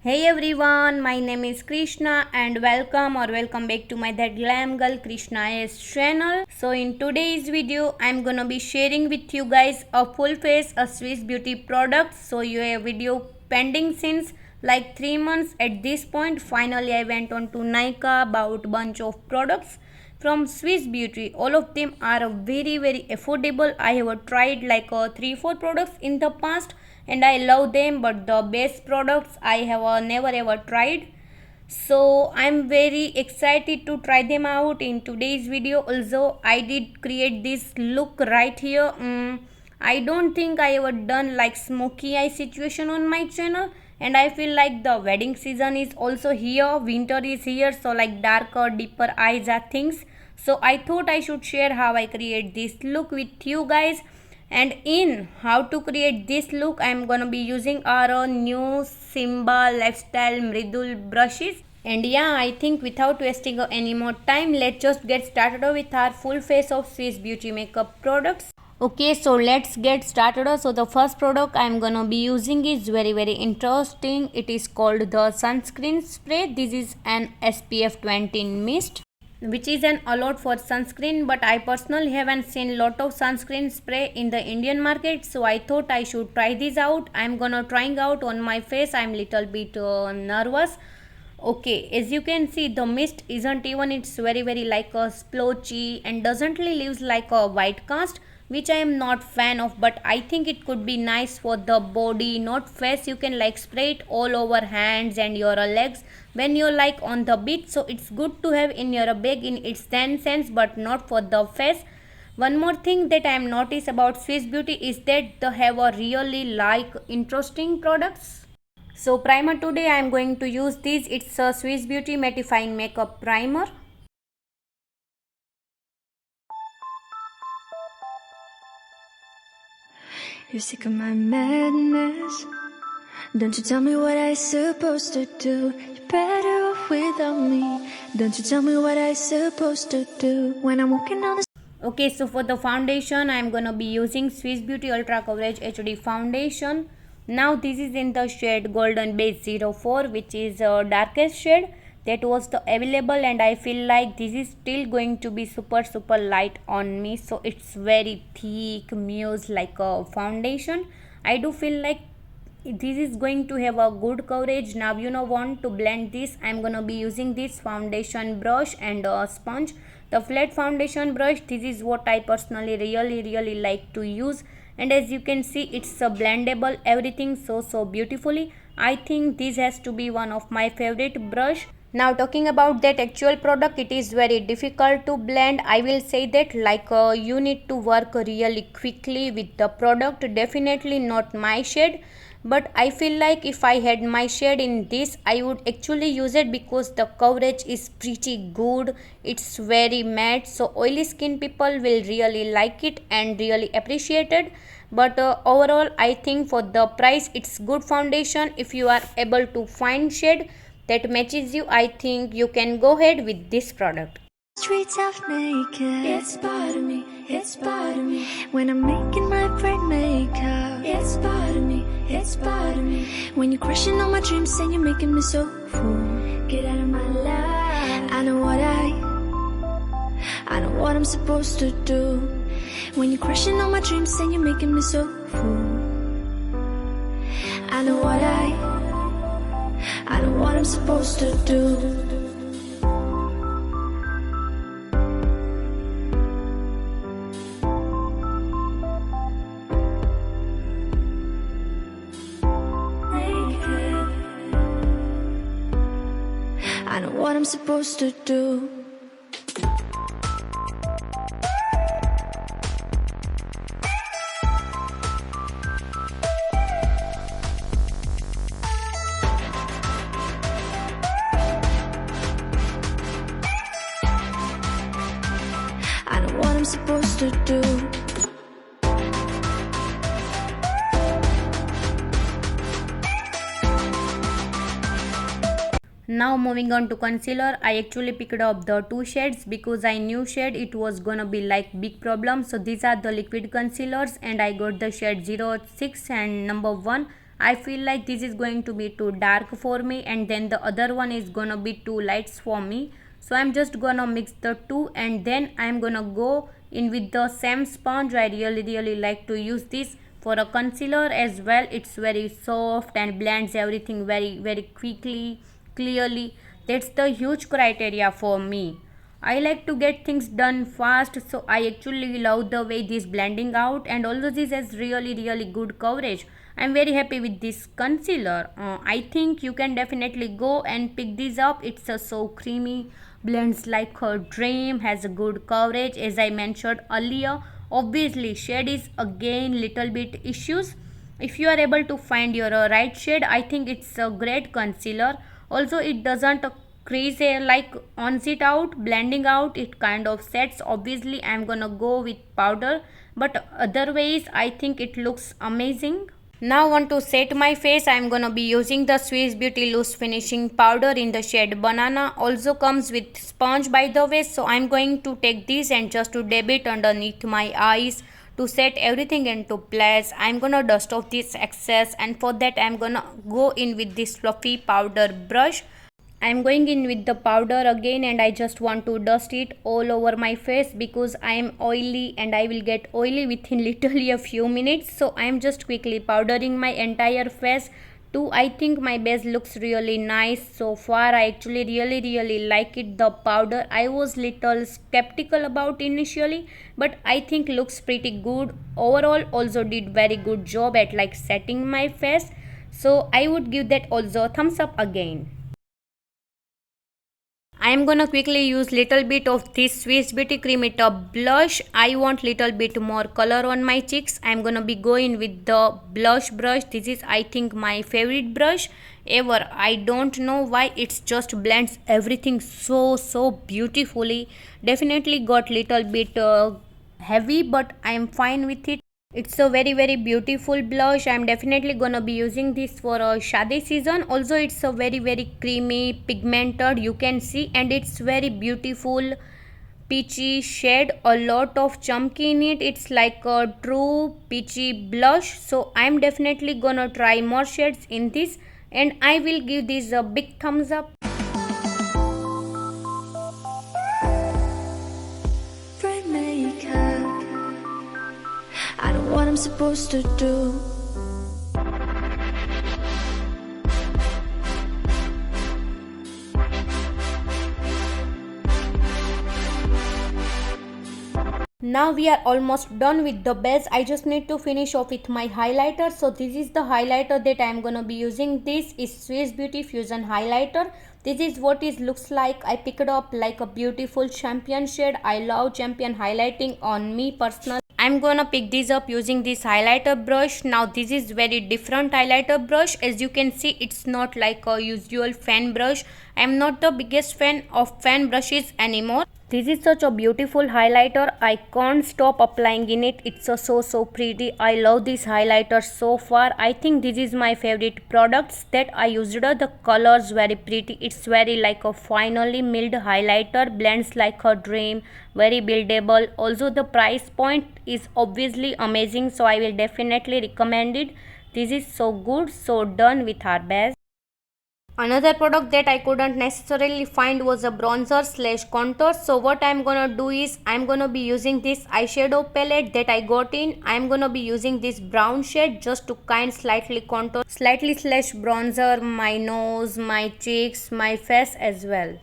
Hey everyone, my name is Krishna and welcome back to my That Glam Girl Krishna's channel. So in today's video, I'm gonna be sharing with you guys a full face a Swiss beauty product. So you have video pending since like 3 months at this point. Finally I went on to Nika about bunch of products from Swiss Beauty. All of them are very affordable. I have tried like 3-4 products in the past and I love them, but the best products I have never ever tried. So I'm very excited to try them out in today's video. Also I did create this look right here. I don't think I ever done like smoky eye situation on my channel, and I feel like the wedding season is also here, winter is here, so like darker deeper eyes are things. So I thought I should share how I create this look with you guys. And in how to create this look, I am gonna be using our new Simba Lifestyle Mridul brushes. And yeah, I think without wasting any more time, let's just get started with our full face of Swiss Beauty makeup products. Okay, so let's get started. So the first product I'm gonna be using is very interesting. It is called the sunscreen spray. This is an SPF 20 mist, which is an allowed for sunscreen, but I personally haven't seen lot of sunscreen spray in the Indian market, so I thought I should try this out. I'm gonna trying out on my face. I'm little bit nervous. Okay, as you can see, the mist isn't even, it's very like a splotchy and doesn't leaves like a white cast, which I am not fan of, but I think it could be nice for the body, not face. You can like spray it all over hands and your legs when you're like on the beach, so it's good to have in your bag in its sense, but not for the face. One more thing that I am noticed about Swiss Beauty is that they have a really like interesting products. So primer today I am going to use this. It's a Swiss Beauty mattifying makeup primer. You're sick of my madness. Don't you tell me what I supposed to do. You're better off without me. Don't you tell me what I supposed to do when I'm walking on the. Okay, so for the foundation I am gonna be using Swiss Beauty Ultra Coverage HD foundation. Now this is in the shade Golden Beige 04, which is a darkest shade that was available, and I feel like this is still going to be super light on me, so it's very thick muse like a foundation. I do feel like this is going to have a good coverage. Now want to blend this, I'm gonna be using this foundation brush and a sponge, the flat foundation brush. This is what I personally really like to use, and as you can see, it's a blendable everything so beautifully. I think this has to be one of my favorite brush. Now talking about that actual product, it is very difficult to blend. I will say that like you need to work really quickly with the product. Definitely not my shade, but I feel like if I had my shade in this, I would actually use it because the coverage is pretty good. It's very matte, so oily skin people will really like it and really appreciate it. But overall I think for the price it's good foundation. If you are able to find shade that matches you, I think you can go ahead with this product. Streets half naked. It's part of me, it's part of me. When I'm making my bright makeup, it's part of me, it's part of me. When you're crushing on my dreams and you're making me so full, get out of my life. I know what I'm supposed to do. When you're crushing on my dreams and you're making me so full, I know what I'm supposed to do. I know what I'm supposed to do. I know what I'm supposed to do. Now moving on to concealer, I actually picked up the 2 shades because I knew shade it was gonna be like big problem. So these are the liquid concealers and I got the shade 06 and number 1. I feel like this is going to be too dark for me, and then the other one is gonna be too lights for me. So I'm just gonna mix the two, and then I'm gonna go in with the same sponge. I really like to use this for a concealer as well. It's very soft and blends everything very quickly, clearly. That's the huge criteria for me. I like to get things done fast, so I actually love the way this blending out, and although this has really good coverage, I'm very happy with this concealer. I think you can definitely go and pick this up. It's so creamy, blends like a dream, has a good coverage as I mentioned earlier. Obviously shade is again little bit issues. If you are able to find your right shade, I think it's a great concealer. Also it doesn't crease like ons it out, blending out, it kind of sets. Obviously I'm gonna go with powder, but otherwise I think it looks amazing. Now want to set my face, I am gonna be using the Swiss Beauty Loose Finishing Powder in the shade Banana. Also comes with sponge by the way, so I am going to take this and just to dab it underneath my eyes to set everything into place. I am gonna dust off this excess, and for that I am gonna go in with this fluffy powder brush. I am going in with the powder again, and I just want to dust it all over my face because I am oily and I will get oily within literally a few minutes. So I am just quickly powdering my entire face too. I think my base looks really nice so far. I actually really like it, the powder. I was little skeptical about initially, but I think looks pretty good overall. Also did very good job at like setting my face, so I would give that also a thumbs up again. I am gonna quickly use little bit of this Swiss Beauty Creamy Top blush. I want little bit more color on my cheeks. I am gonna be going with the blush brush. This is I think my favorite brush ever. I don't know why, it's just blends everything so beautifully. Definitely got little bit heavy, but I am fine with it. It's a very beautiful blush. I'm definitely gonna be using this for a shadi season. Also it's a very creamy pigmented, you can see, and it's very beautiful peachy shade, a lot of chunky in it. It's like a true peachy blush, so I'm definitely gonna try more shades in this, and I will give this a big thumbs up. I know what I'm supposed to do. Now we are almost done with the base. I just need to finish off with my highlighter. So this is the highlighter that I am gonna be using. This is Swiss Beauty Fusion highlighter. This is what it looks like. I picked it up like a beautiful champion shade. I love champion highlighting on me personally. I'm gonna pick this up using this highlighter brush. Now this is very different highlighter brush. As you can see, it's not like a usual fan brush. I'm not the biggest fan of fan brushes anymore. This is such a beautiful highlighter. I can't stop applying in it. It's so pretty. I love this highlighter so far. I think this is my favorite products that I used. The colors very pretty. It's very like a finely milled highlighter. Blends like a dream. Very buildable. Also the price point is obviously amazing, so I will definitely recommend it. This is so good. So done with our base. Another product that I couldn't necessarily find was a bronzer slash contour. So what I'm gonna do is I'm gonna be using this eyeshadow palette that I got in. I'm gonna be using this brown shade just to kind slightly contour, slightly slash bronzer my nose, my cheeks, my face as well.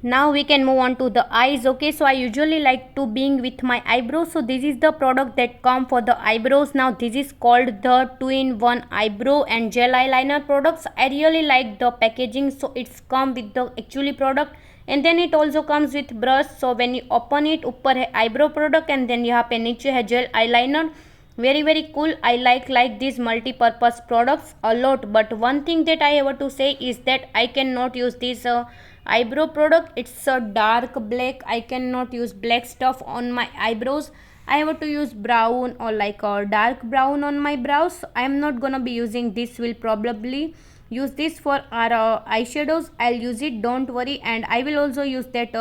Now we can move on to the eyes. Okay, so I usually like to being with my eyebrows, so this is the product that come for the eyebrows. Now this is called the 2-in-1 eyebrow and gel eyeliner products. I really like the packaging, so it's come with the actually product, and then it also comes with brush. So when you open it, ऊपर है eyebrow product and then यहाँ पे नीचे है gel eyeliner. Very cool. I like these multi-purpose products a lot, but one thing that I have to say is that I cannot use this eyebrow product. It's a dark black. I cannot use black stuff on my eyebrows. I have to use brown or like a dark brown on my brows. I am not gonna be using this. Will probably use this for our eyeshadows. I'll use it, don't worry. And I will also use that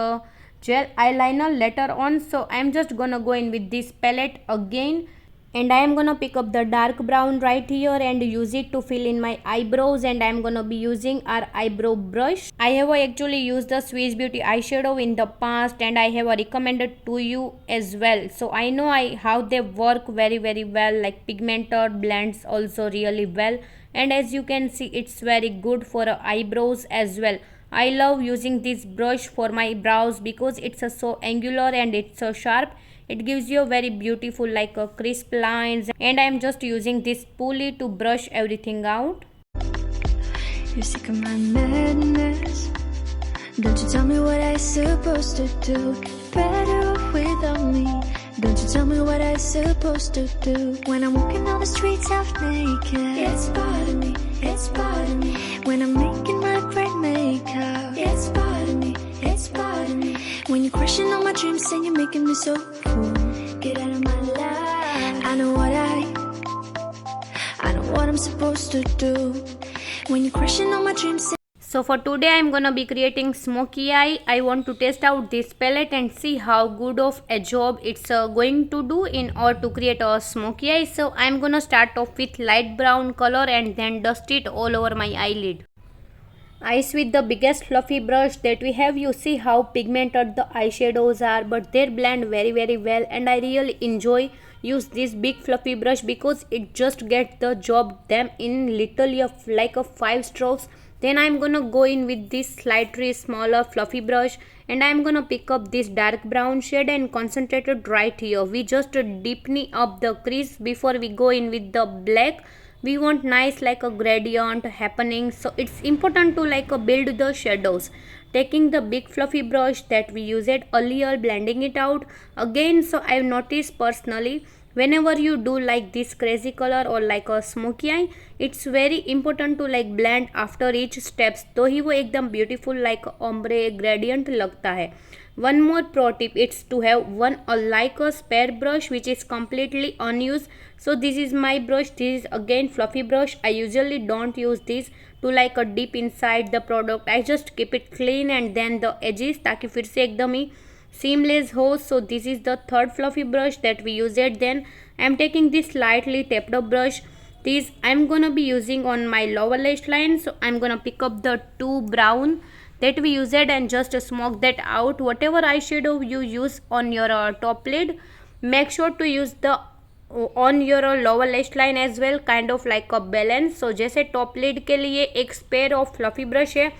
gel eyeliner later on. So I'm just gonna go in with this palette again, and I am gonna pick up the dark brown right here and use it to fill in my eyebrows. And I am gonna be using our eyebrow brush. I have actually used the Swiss Beauty eyeshadow in the past, and I have recommended to you as well, so I know how they work very well, like pigmented blends also really well. And as you can see, it's very good for eyebrows as well. I love using this brush for my brows because it's so angular and it's so sharp. It gives you a very beautiful like a crisp lines. And I am just using this pulley to brush everything out. You're sick of my madness. Don't you tell me what I'm supposed to do. Better off without me. Don't you tell me what I'm supposed to do. When I'm walking down the streets half naked, it's part of me, it's part of me. When I'm making my bright makeup, it's part of me, it's part of me. When you're crushing on my dreams and you're making me so cool. Get out of my life. I know what I'm supposed to do. When you're crushing on my dreams. So for today I'm gonna be creating smoky eye. I want to test out this palette and see how good of a job it's going to do in order to create a smoky eye. So I'm gonna start off with light brown color and then dust it all over my eyelid. Eyes with the biggest fluffy brush that we have. You see how pigmented the eyeshadows are, but they blend very well, and I really enjoy use this big fluffy brush because it just gets the job them in literally like a 5 strokes. Then I'm gonna go in with this slightly smaller fluffy brush, and I'm gonna pick up this dark brown shade and concentrate it right here. We just deepen up the crease before we go in with the black. We want nice like a gradient happening, so it's important to like build the shadows. Taking the big fluffy brush that we used earlier, blending it out again. So I've noticed personally, whenever you do like this crazy color or like a smoky eye, it's very important to like blend after each steps, तो ही वो एकदम beautiful like ombre gradient लगता है. One more pro tip, it's to have one like a spare brush which is completely unused. So this is my brush. This is again fluffy brush. I usually don't use this to like a dip inside the product. I just keep it clean and then the edges ताकि फिर से एकदम ही seamless हो. So this is the third fluffy brush that we used. Then I am taking this slightly tapped up brush. This I'm gonna be using on my lower lash line. So I'm gonna pick up the two brown that we used and just smoke that out. Whatever eyeshadow you use on your top lid, make sure to use the on your lower lash line as well, kind of like a balance. So जैसे top lid के लिए एक spare of fluffy brush है,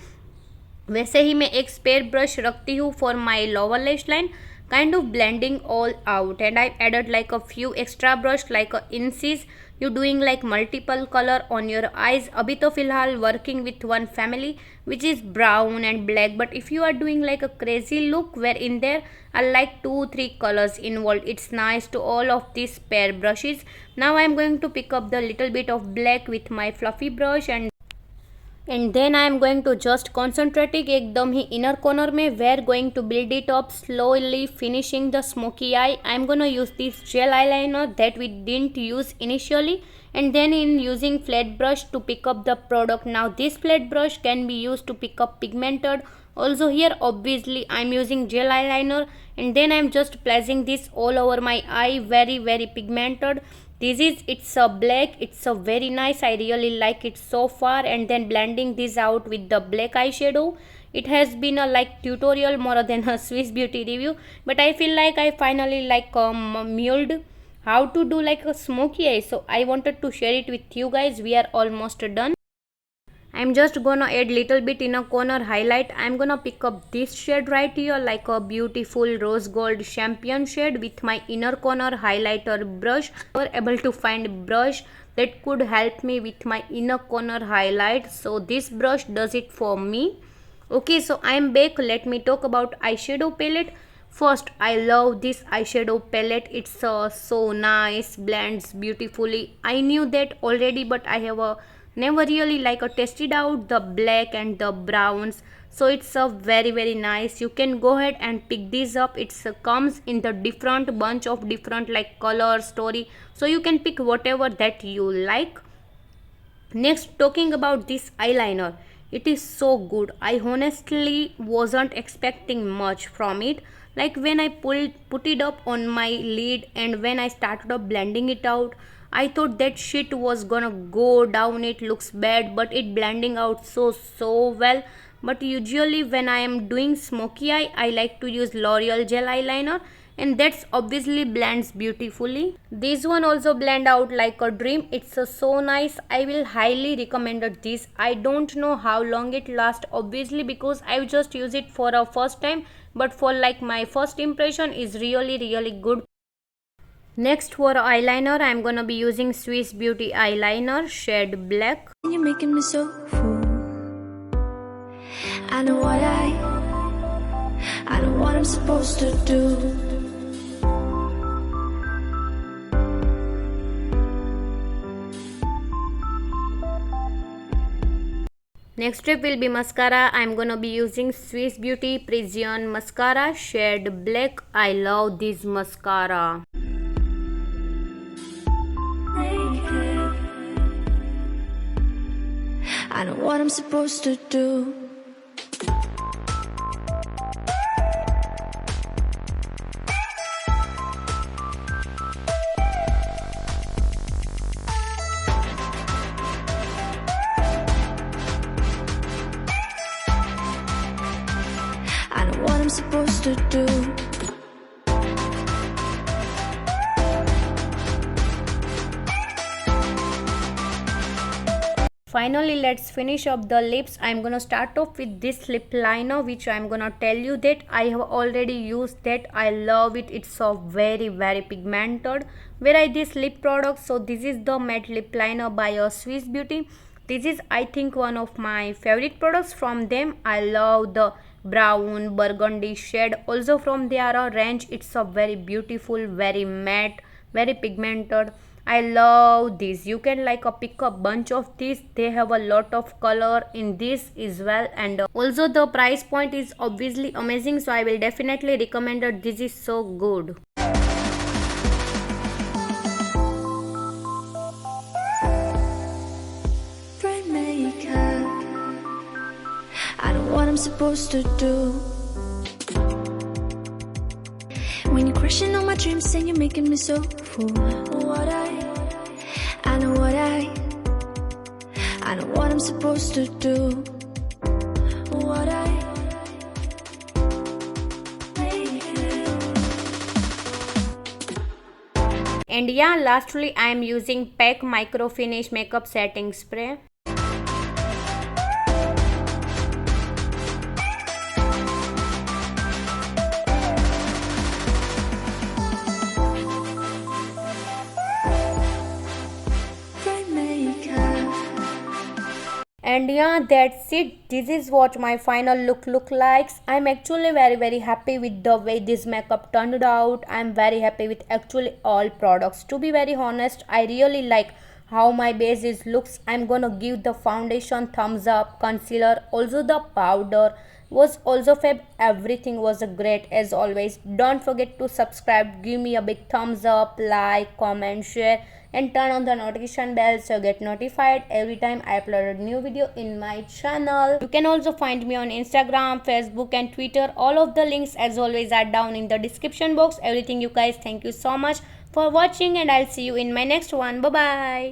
वैसे ही मैं एक spare brush रखती हूँ for my lower lash line, kind of blending all out. And I added like a few extra brush like a inches. You doing like multiple color on your eyes. अभी तो फिलहाल working with one family which is brown and black, but if you are doing like a crazy look where in there are like 2-3 colors involved, it's nice to all of these pair brushes. Now I am going to pick up the little bit of black with my fluffy brush, and then I am going to just concentrating एकदम ही inner corner में. We are going to build it up slowly, finishing the smoky eye. I am gonna use this gel eyeliner that we didn't use initially, and then in using flat brush to pick up the product. Now this flat brush can be used to pick up pigmented. Also here obviously I am using gel eyeliner, and then I am just placing this all over my eye, very pigmented. This is it's a black, it's a very nice, I really like it so far. And then blending this out with the black eyeshadow. It has been a like tutorial more than a Swiss Beauty review, but I feel like I finally like mulled how to do like a smoky eye, so I wanted to share it with you guys. We are almost done. I'm just gonna add little bit in a corner highlight. I'm gonna pick up this shade right here, like a beautiful rose gold champagne shade, with my inner corner highlighter brush. I was able to find brush that could help me with my inner corner highlight, so this brush does it for me. Okay, so I'm back. Let me talk about eyeshadow palette. First, I love this eyeshadow palette. It's so nice, blends beautifully. I knew that already, but I have never really like tested out the black and the browns. So it's very nice. You can go ahead and pick these up. It comes in the different bunch of different like color story. So you can pick whatever that you like. Next, talking about this eyeliner, it is so good. I honestly wasn't expecting much from it. Like when I put it up on my lid and when I started up blending it out, I thought that shit was gonna go down. It looks bad, but it blending out so well. But usually when I am doing smoky eye, I like to use L'Oreal gel eyeliner, and that's obviously blends beautifully. This one also blend out like a dream. It's so nice. I will highly recommend this. I don't know how long it lasts obviously because I just use it for a first time, but for like my first impression is really good. Next, for eyeliner, I'm gonna be using Swiss Beauty eyeliner shade black. You're making me so full. I know what I'm supposed to do. Next step will be mascara. I'm gonna be using Swiss Beauty Precision mascara shade black. I love this mascara. I know what I'm supposed to do. I know what I'm supposed to do. Finally, let's finish up the lips. I'm gonna start off with this lip liner, which I'm gonna tell you that I have already used that. I love it. It's so very pigmented. Where I this lip product, so this is the matte lip liner by Swiss Beauty. This is, I think, one of my favorite products from them. I love the brown burgundy shade also from their range. It's a very beautiful, very matte, very pigmented. I love this. You can like pick a bunch of these. They have a lot of color in this as well, and also the price point is obviously amazing, so I will definitely recommend it. This is so good. Bright makeup. I know what I'm supposed to do. When you're crushing on my dreams, saying you're making me so full. I know what I'm supposed to do. And yeah, lastly, I am using PAC Micro Finish Makeup Setting Spray. And yeah, that's it. This is what my final look likes. I'm actually very happy with the way this makeup turned out. I'm very happy with actually all products. To be very honest, I really like how my base is looks. I'm gonna give the foundation thumbs up, concealer, also the powder was also fab. Everything was great as always. Don't forget to subscribe, give me a big thumbs up, like, comment, share, and turn on the notification bell so get notified every time I upload a new video in my channel. You can also find me on Instagram, Facebook, and Twitter. All of the links as always are down in the description box. Everything, you guys. Thank you so much for watching, and I'll see you in my next one. Bye bye.